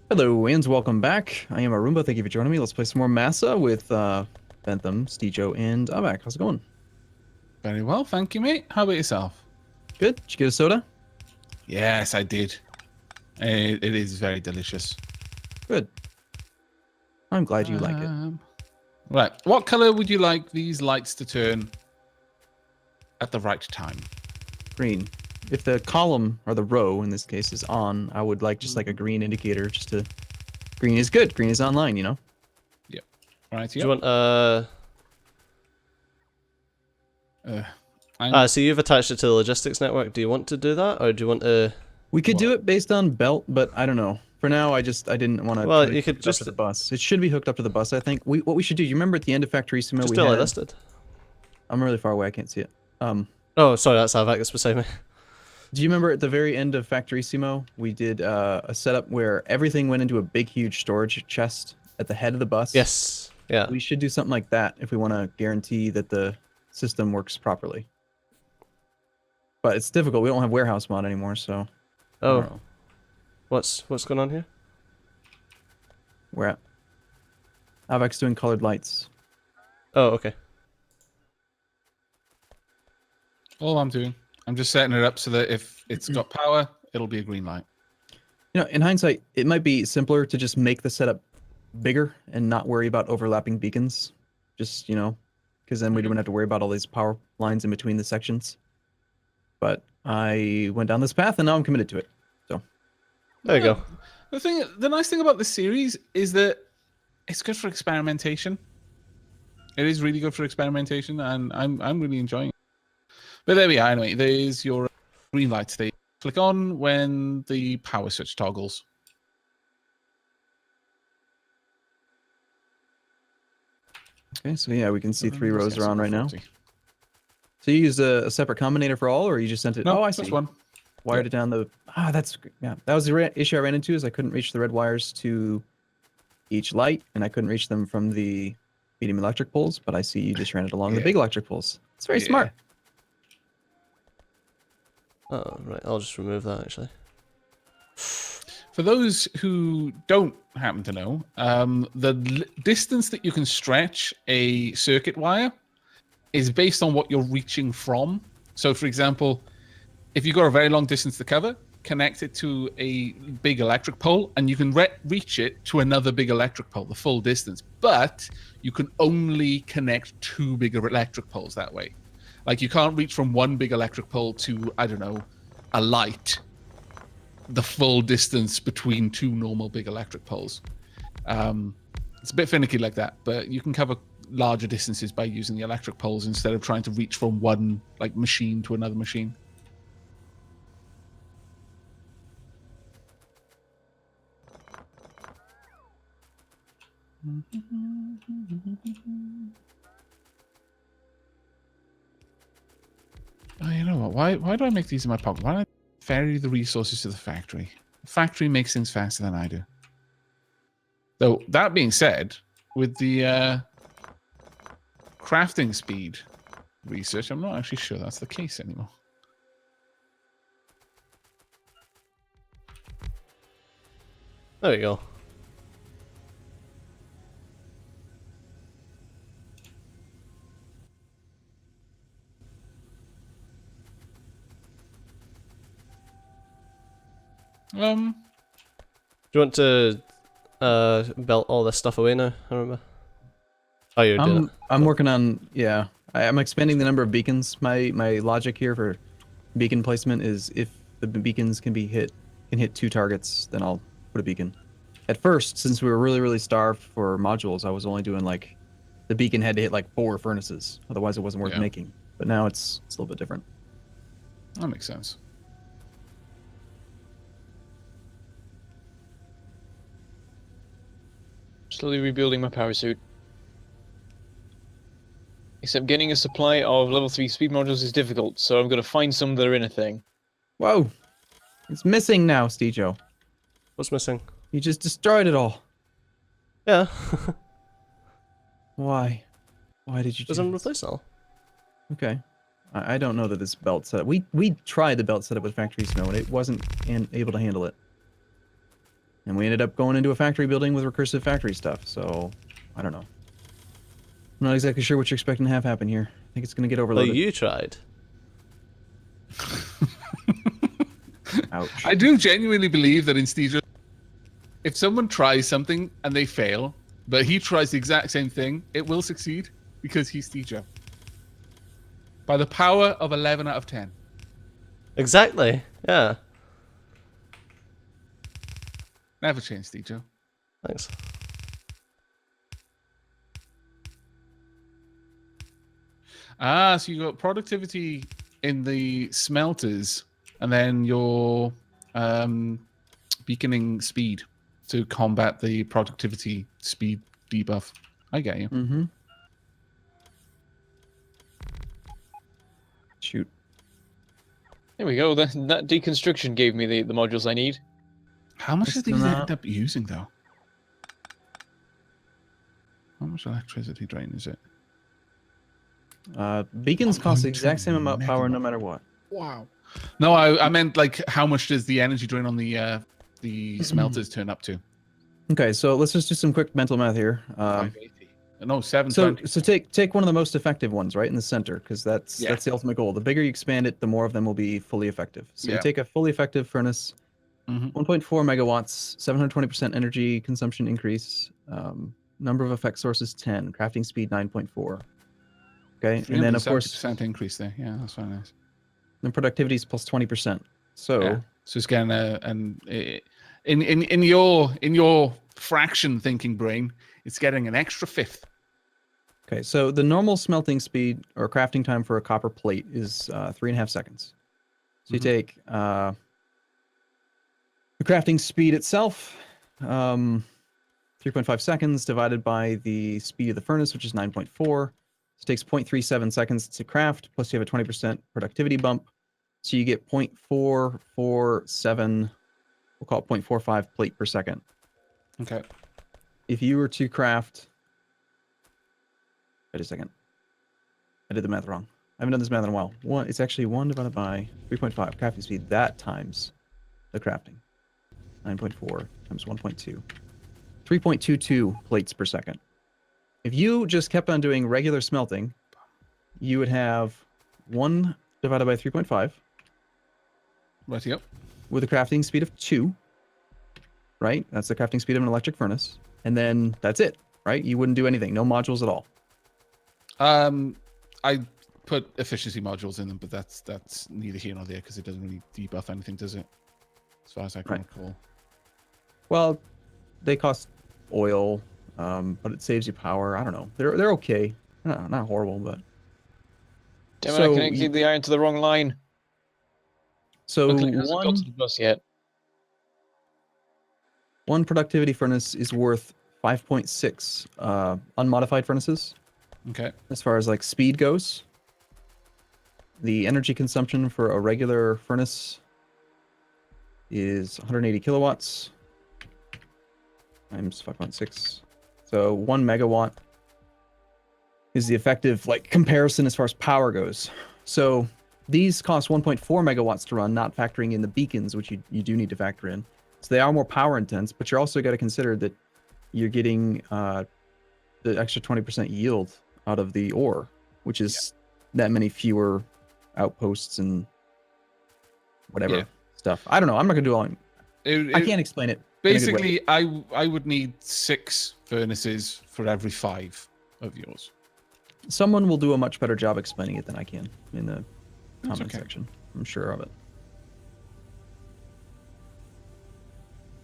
Hello, and welcome back. I am Arumba. Thank you for joining me. Let's play some more MASA with Bentham, Steejo, and Aavak. How's it going? Very well, thank you, mate. How about yourself? Good. Did you get a soda? Yes, I did. It is very delicious. Good. I'm glad you like it. Right. What color would you like these lights to turn at the right time? Green. If the column, or the row in this case, is on, I would like just like a green indicator just to... Green is good. Green is online, you know? Yep. Right, Do yep. you want so you've attached it to the logistics network. Do you want to do that, or do you want to? We could do it based on belt, but I don't know. For now, I didn't want to. Well, you could just up to the bus. It should be hooked up to the bus. I think. What we should do. You remember at the end of Factorissimo just we do it had. like this, did. I'm really far away. I can't see it. Oh, sorry, that's Aavak that's beside me. Do you remember at the very end of Factorissimo we did a setup where everything went into a big, huge storage chest at the head of the bus? Yes. Yeah. We should do something like that if we want to guarantee that the system works properly. But it's difficult. We don't have warehouse mod anymore, so. Oh. What's going on here? Where at? Aavak's doing colored lights. Oh, okay. All I'm doing, I'm just setting it up so that if it's got power, it'll be a green light. You know, in hindsight, it might be simpler to just make the setup bigger and not worry about overlapping beacons. Just, you know, because then we wouldn't have to worry about all these power lines in between the sections. But I went down this path and now I'm committed to it. So there you go. The nice thing about this series is that it's good for experimentation. It is really good for experimentation, and I'm really enjoying it. But there we are. Anyway, there's your green lights. They click on when the power switch toggles. Okay, so yeah, we can see 3 rows are on right now. So you used a separate combinator for all, or you just sent it? No, oh, I see. just one. Wired it down the... that's... Yeah, that was the issue I ran into, is I couldn't reach the red wires to each light, and I couldn't reach them from the medium electric poles, but I see you just ran it along the big electric poles. It's very smart. Oh, right. I'll just remove that, actually. For those who don't happen to know, the distance that you can stretch a circuit wire is based on what you're reaching from. So, for example, if you've got a very long distance to cover, connect it to a big electric pole, and you can reach it to another big electric pole, the full distance. But you can only connect 2 bigger electric poles that way. Like, you can't reach from one big electric pole to, I don't know, a light, the full distance between 2 normal big electric poles. It's a bit finicky like that, but you can cover larger distances by using the electric poles instead of trying to reach from one machine to another machine. Oh, you know what? Why do I make these in my pocket? Why don't I ferry the resources to the factory? The factory makes things faster than I do. Though, that being said, with the crafting speed research, I'm not actually sure that's the case anymore. There you go. Um, Do you want to belt all this stuff away now? I remember. Oh, you're doing it. I'm working on... Yeah. I'm expanding the number of beacons. My logic here for beacon placement is if the beacons can hit 2 targets, then I'll put a beacon. At first, since we were really, really starved for modules, I was only doing like... The beacon had to hit like 4 furnaces. Otherwise, it wasn't worth making. But now it's a little bit different. That makes sense. Slowly rebuilding my power suit. Except getting a supply of level 3 speed modules is difficult, so I'm going to find some that are in a thing. Whoa! It's missing now, Steejo. What's missing? You just destroyed it all. Yeah. Why? Why did you do Doesn't this? replace all. Okay. I don't know that this belt setup... We tried the belt setup with Factorissimo, and it wasn't able to handle it. And we ended up going into a factory building with recursive factory stuff, so I don't know. I'm not exactly sure what you're expecting to have happen here. I think it's going to get Well, overloaded. you tried. Ouch. I do genuinely believe that in Steejo, if someone tries something and they fail, but he tries the exact same thing, it will succeed because he's Steejo. By the power of 11 out of 10. Exactly. Yeah. Never change, Steejo. Thanks. Ah, so you got productivity in the smelters, and then your beaconing speed to combat the productivity speed debuff. I get you. Mm-hmm. Shoot. There we go. That deconstruction gave me the modules I need. How much That's did these not- end up using, though? How much electricity drain is it? Beacons cost the 1.2 exact same amount of power no megawatt. matter what. Wow. No, I meant like how much does the energy drain on the smelters turn up to? Okay, so let's just do some quick mental math here. 580. No, So 720. take one of the most effective ones, right in the center, because that's the ultimate goal. The bigger you expand it, the more of them will be fully effective. So Yeah. you take a fully effective furnace, Mhm. 1.4 megawatts, 720% energy consumption increase, number of effect sources 10, crafting speed 9.4. Okay, and then of course 70% increase there. Yeah, that's very nice. the productivity is plus 20%. So Yeah. So it's getting in your fraction thinking brain, it's getting an extra fifth. okay, so the normal smelting speed or crafting time for a copper plate is 3.5 seconds. So you Mhm. take the crafting speed itself, 3.5 seconds divided by the speed of the furnace, which is 9.4. So it takes 0.37 seconds to craft, plus you have a 20% productivity bump. So you get 0.447, we'll call it 0.45 plate per second. Okay. If you were to craft, wait a second, I did the math wrong. I haven't done this math in a while. It's actually 1 divided by 3.5 crafting speed. That times the crafting. 9.4 times 1.2. 3.22 plates per second. If you just kept on doing regular smelting, you would have 1 divided by 3.5 Right. Yep. with a crafting speed of 2, right? That's the crafting speed of an electric furnace. And then that's it, right? You wouldn't do anything. No modules at all. I put efficiency modules in them, but that's neither here nor there because it doesn't really debuff anything, does it? As far as I can Right. recall. Well, they cost oil, but it saves you power. I don't know. They're okay. Not horrible, but Damn it, So I connected the iron to the wrong line. so Luckily, it hasn't got to the bus yet. one productivity furnace is worth 5.6 unmodified furnaces Okay. as far as like speed goes. The energy consumption for a regular furnace is 180 kilowatts times 5.6. So 1 megawatt is the effective like comparison as far as power goes. So these cost 1.4 megawatts to run, not factoring in the beacons, which you do need to factor in. So they are more power intense, but you're also got to consider that you're getting the extra 20% yield out of the ore, which is that many fewer outposts and whatever stuff. I don't know. I'm not gonna do all. I can't explain it. in a good way. Basically, I would need 6 furnaces for every 5 of yours. Someone will do a much better job explaining it than I can in the That's comment okay. section. I'm sure of it.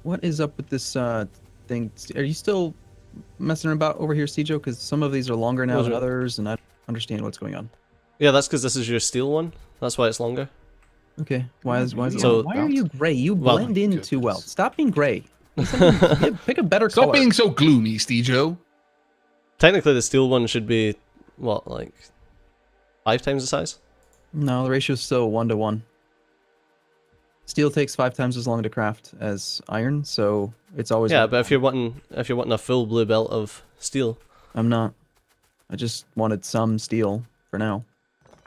What is up with this thing? Are you still messing about over here, Steejo? Because some of these are longer now Those than are- others, and I don't understand what's going on. Yeah, that's because this is your steel one. That's why it's longer. Okay, why is it So- why are you gray? You Well- blend in too well. Goodness. Stop being gray. Pick a better Stop color. being so gloomy, Steejo. Technically, the steel one should be, what, like 5 times the size? No, the ratio is still 1 to 1. Steel takes 5 times as long to craft as iron, so it's always Yeah, 1 to but if 1. you're wanting a full blue belt of steel, I'm not. I just wanted some steel for now.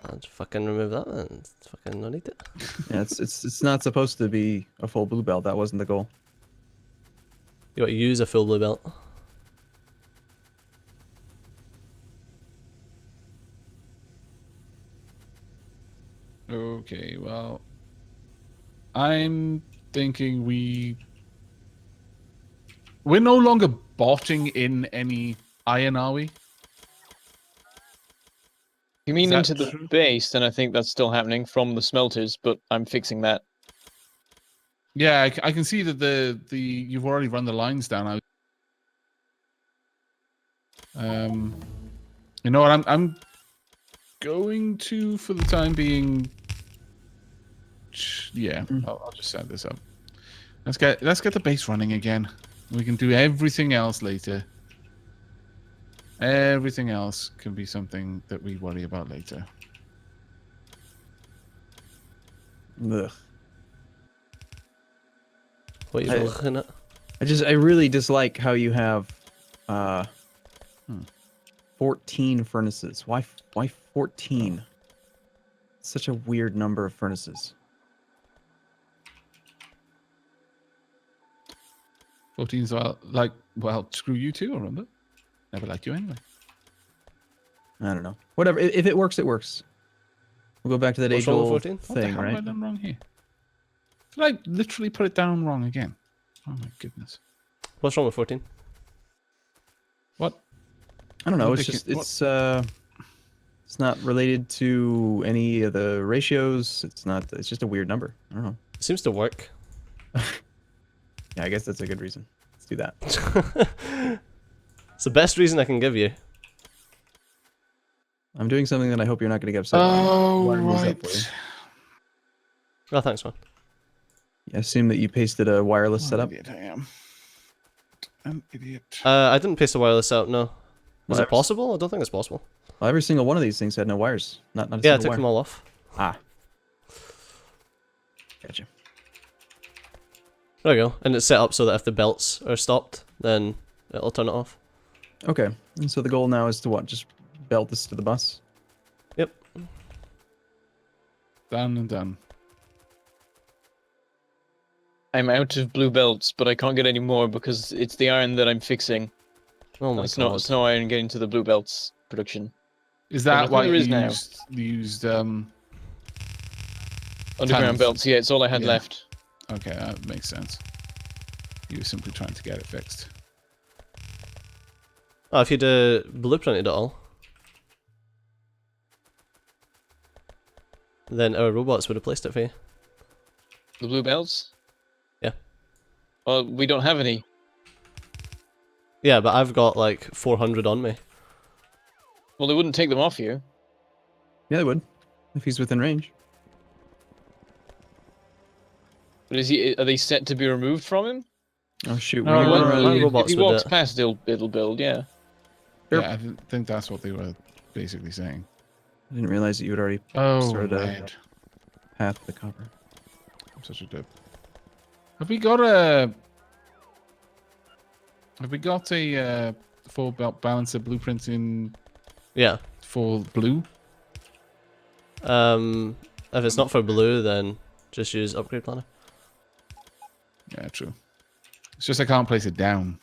I'd fucking remove that then. It's fucking not need it. Yeah, it's not supposed to be a full blue belt. That wasn't the goal. You got to use a full blue belt. Okay, well, I'm thinking we're no longer botting in any iron, are we? If you mean that into the true? base, then I think that's still happening from the smelters, but I'm fixing that. Yeah, I can see that the you've already run the lines down. You know what? I'm going to, for the time being. Yeah, I'll just set this up. Let's get the base running again. We can do everything else later. Everything else can be something that we worry about later. Ugh. What are you looking at? I really dislike how you have 14 furnaces. Why 14? Such a weird number of furnaces. 14's well, screw you too, Arumba. Never liked you anyway. I don't know. Whatever. If it works, it works. We'll go back to that What's wrong with age-old 14? What the thing, hell have I right? done wrong here? Did I literally put it down wrong again? Oh my goodness. What's wrong with 14? What? I don't know. What It's they just can- it's not related to any of the ratios. It's not. It's just a weird number. I don't know. It seems to work. Yeah, I guess that's a good reason. Let's do that. It's the best reason I can give you. I'm doing something that I hope you're not going to get upset about. Oh, Wiring these up for you. right. Oh, thanks, man. I assume that you pasted a wireless What setup. an idiot I am. An idiot. I didn't paste the wireless out, no. Was Well, it possible? I don't think it's possible. Well, every single one of these things had no wires. Not a Yeah, I single took wire. them all off. Ah. Gotcha. There we go. And it's set up so that if the belts are stopped, then it'll turn it off. Okay. And so the goal now is to what? Just belt this to the bus? Yep. Done and done. I'm out of blue belts, but I can't get any more because it's the iron that I'm fixing. Oh my It's god. no iron getting to the blue belts production. Is Well, I that think why there you is now. used Underground Tunnels. belts, yeah, it's all I had Yeah. left. Okay, that makes sense. You were simply trying to get it fixed. Oh, if you'd blueprinted it all, then our robots would have placed it for you. The blue belts? Yeah. Well, we don't have any. Yeah, but I've got like 400 on me. Well, they wouldn't take them off you. Yeah, they would. If he's within range. But are they set to be removed from him? Oh, shoot. No, we no, were no, running- no. If robots he would, walks past, it'll build, yeah. Sure. Yeah, I think that's what they were basically saying. I didn't realize that you had already Oh, Sort of red. path the copper. I'm such a dope. Have we got a full belt balancer blueprint in Yeah. full blue? If it's not for blue, then just use upgrade planner. Yeah, true. It's just I can't place it down.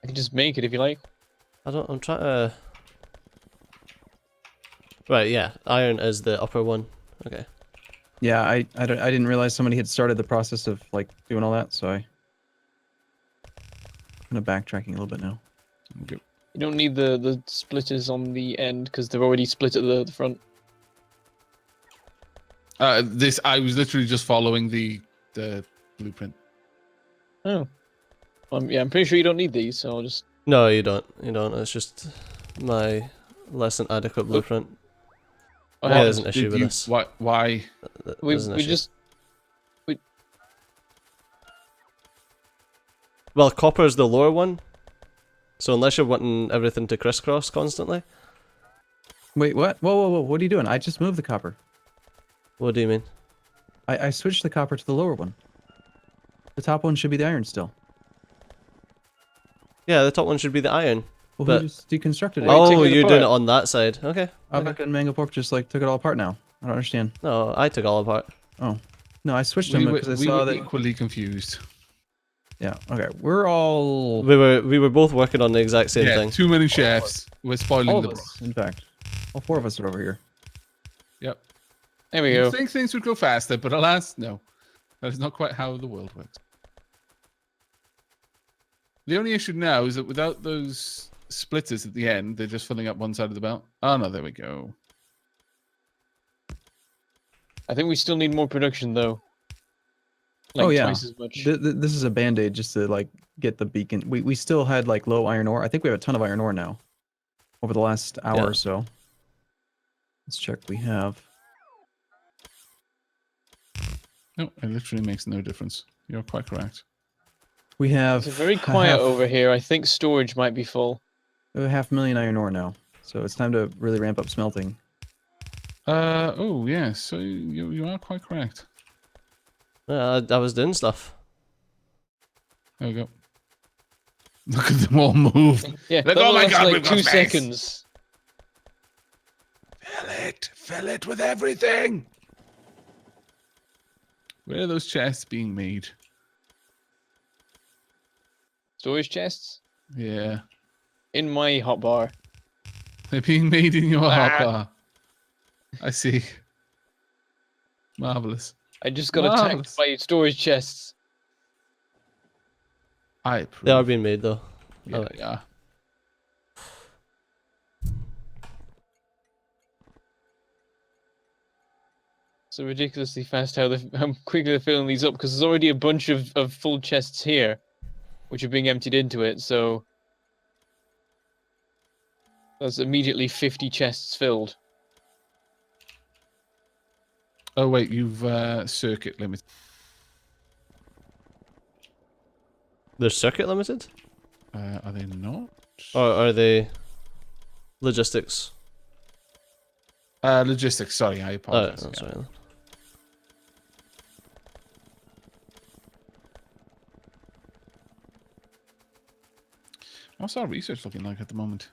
I can just make it if you like. I'm trying to... Right, yeah. Iron is the upper one. Okay. Yeah, I didn't realize somebody had started the process of like doing all that, so I'm kind of backtracking a little bit now. Okay. You don't need the splitters on the end because they're already split at the front. I was literally just following the blueprint. Oh. Yeah, I'm pretty sure you don't need these, so I'll just... No, you don't. You don't. It's just my less than adequate blueprint. Oh, Yeah, hell, there's an issue with this. Why? There's an issue. Well, copper's the lower one. So unless you're wanting everything to crisscross constantly. Wait, what? Whoa. What are you doing? I just moved the copper. What do you mean? I switched the copper to the lower one. The top one should be the iron still. Yeah, the top one should be the iron. Well, But- who just deconstructed it? Oh, taking it you're doing it apart. on that side. Okay. Aavak and Mangled Pork just like took it all apart now. I don't understand. No, I took all apart. Oh, No, I switched them because I we saw were that. equally confused. Yeah. Okay. We're all. We were both working on the exact same thing. Too many chefs. We're spoiling All the of broth. us, in fact. All 4 of us are over here. Yep. There we You go. think things would go faster, but alas, no. That is not quite how the world works. The only issue now is that without those splitters at the end, they're just filling up one side of the belt. Oh, no, there we go. I think we still need more production though. Oh, yeah. Twice as much. This is a band-aid just to like get the beacon. We still had like low iron ore. I think we have a ton of iron ore now. Over the last hour or so. Let's check. We have. No, it literally makes no difference. You're quite correct. We have. It's very quiet over here. I think storage might be full. 500,000 iron ore now, so it's time to really ramp up smelting. Oh, yeah, so you are quite correct. I was doing stuff. There we go. Look at them all move. Yeah, Like, that oh my lasts God, like we've got 2 space. seconds. Fill it with everything. Where are those chests being made? Storage chests? Yeah, In my hotbar. they're being made in your hotbar. I see. Marvelous. I just got Marvelous. attacked by storage chests. I approve. They are being made though. Yeah, Oh. they are. So ridiculously fast how quickly they're filling these up, because there's already a bunch of full chests here, which are being emptied into it, so that's immediately 50 chests filled. Oh wait, you've circuit limit. They're circuit limited, Are they not? or are they logistics? Logistics. Sorry, I Oh, apologize. that's Yeah. right. What's our research looking like at the moment?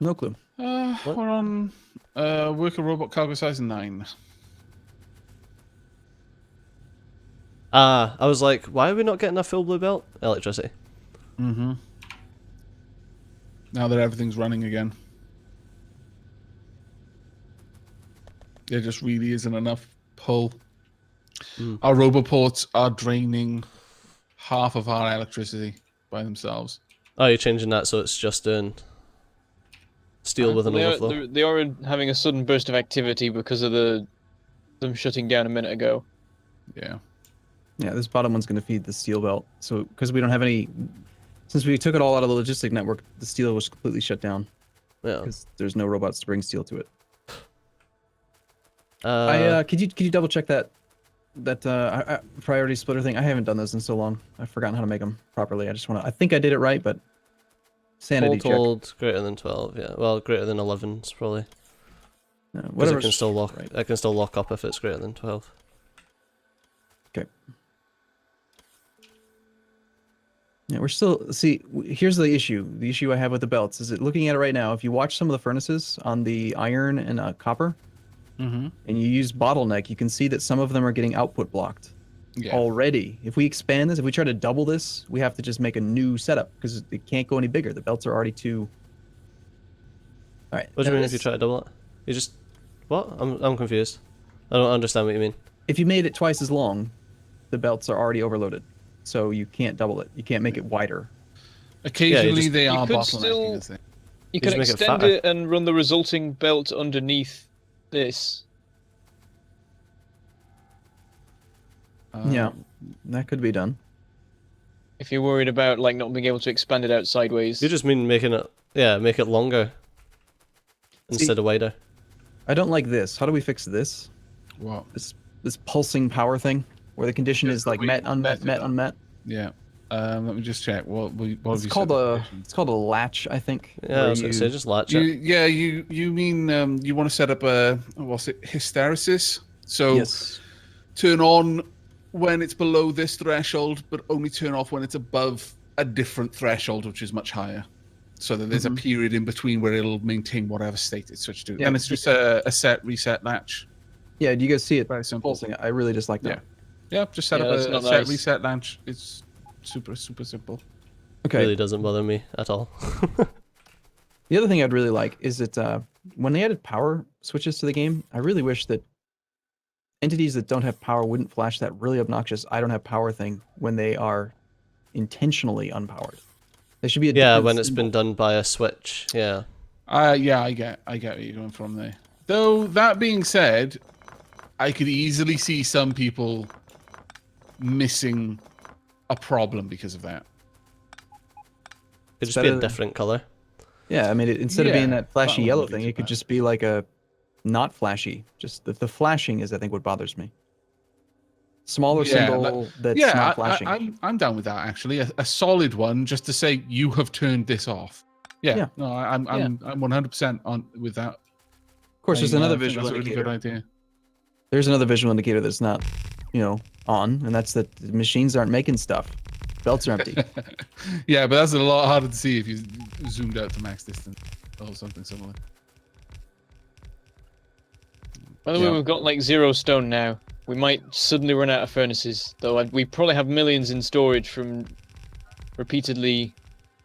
No clue. What? We're on worker robot cargo size 9. I was like, why are we not getting a full blue belt? Electricity. Mm-hmm. Now that everything's running again. There just really isn't enough pull. Mm. Our roboports are draining half of our electricity by themselves. Oh, you're changing that so it's just doing steel with an overflow. They are having a sudden burst of activity because of them shutting down a minute ago. Yeah. Yeah, this bottom one's going to feed the steel belt. So, because we don't have any, since we took it all out of the logistic network, the steel was completely shut down Yeah. because there's no robots to bring steel to it. Uh, Could you double check that priority splitter thing? I haven't done those in so long. I've forgotten how to make them properly. I think I did it right, but sanity all check. told, greater than 12. Yeah. Well, greater than 11 is probably. Because Whatever. it can still lock. Right. It can still lock up if it's greater than 12. Okay. Yeah, we're still here's the issue. The issue I have with the belts is that looking at it right now, if you watch some of the furnaces on the iron and copper, Mm-hmm. and you use Bottleneck, you can see that some of them are getting output blocked Yeah. already. If we expand this, if we try to double this, we have to just make a new setup because it can't go any bigger. The belts are already too. All right. What do you now mean if you this- try to double it? You just what? I'm confused. I don't understand what you mean. If you made it twice as long, the belts are already overloaded, so you can't double it. You can't make it wider. Occasionally just- they You are could bottlenecking still- this thing. You Just can make it extend fatter. it and run the resulting belt underneath this. Yeah, that could be done. If you're worried about like not being able to expand it out sideways. You just mean making it, make it longer instead of wider. I don't like this. How do we fix this? What? This pulsing power thing, where the condition Just is like we met, unmet, met it met, up. unmet. Yeah. Let me just check. What have It's you called set the a conditions? it's called a latch, I think. Yeah, I where was gonna say just latch You, it. yeah, you mean you want to set up a what's it, hysteresis? So Yes. turn on when it's below this threshold, but only turn off when it's above a different threshold, which is much higher. So that there's a period in between where it'll maintain whatever state it's switched to. Yeah, And it's just a set reset latch. Yeah, do you guys see it Very simple. pulsing? I really just like that. Yeah, just set Yeah, up that's a not set nice. reset launch. It's super simple. Okay. Really doesn't bother me at all. The other thing I'd really like is that when they added power switches to the game, I really wish that entities that don't have power wouldn't flash that really obnoxious "I don't have power" thing when they are intentionally unpowered. There should be a Yeah, different when it's symbol. been done by a switch. Yeah. Yeah, I get where you're going from there. Though that being said, I could easily see some people missing a problem because of that. It'd It's just be a better than- different color. Yeah, I mean, instead of being Yeah, that flashy that yellow wouldn't be thing, too it could bad. just be like a not flashy. Just the flashing is, I think, what bothers me. Smaller symbol that's yeah, not flashing. I'm down with that actually. A solid one, just to say you have turned this off. Yeah, Yeah. no, I'm 100% on with that. Of course, there's another I think visual that's a really indicator. good idea. There's another visual indicator that's not, on, and that's that the machines aren't making stuff. Belts are empty. Yeah, but that's a lot harder to see if you zoomed out to max distance or something similar. By the way, we've got like 0 stone now. We might suddenly run out of furnaces, though. We probably have millions in storage from repeatedly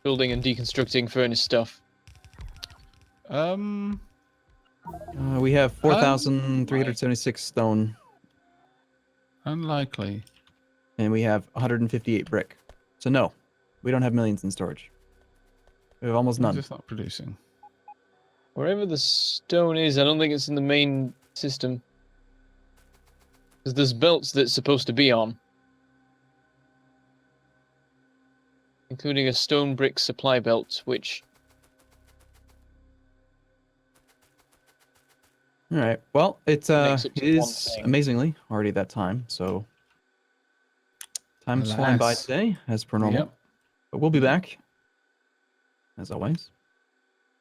building and deconstructing furnace stuff. We have 4,376 stone, Unlikely. and we have 158 brick. So no, we don't have millions in storage. We have almost I'm none. just not producing. Wherever the stone is, I don't think it's in the main system. Because there's belts that's supposed to be on. Including a stone brick supply belt, which... All right. Well, it Connects up to one is thing. amazingly already that time. So time's flying by Alas. today, as per normal. Yep. But we'll be back, as always.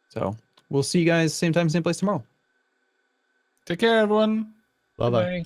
So we'll see you guys same time, same place tomorrow. Take care, everyone. Bye bye. Bye-bye.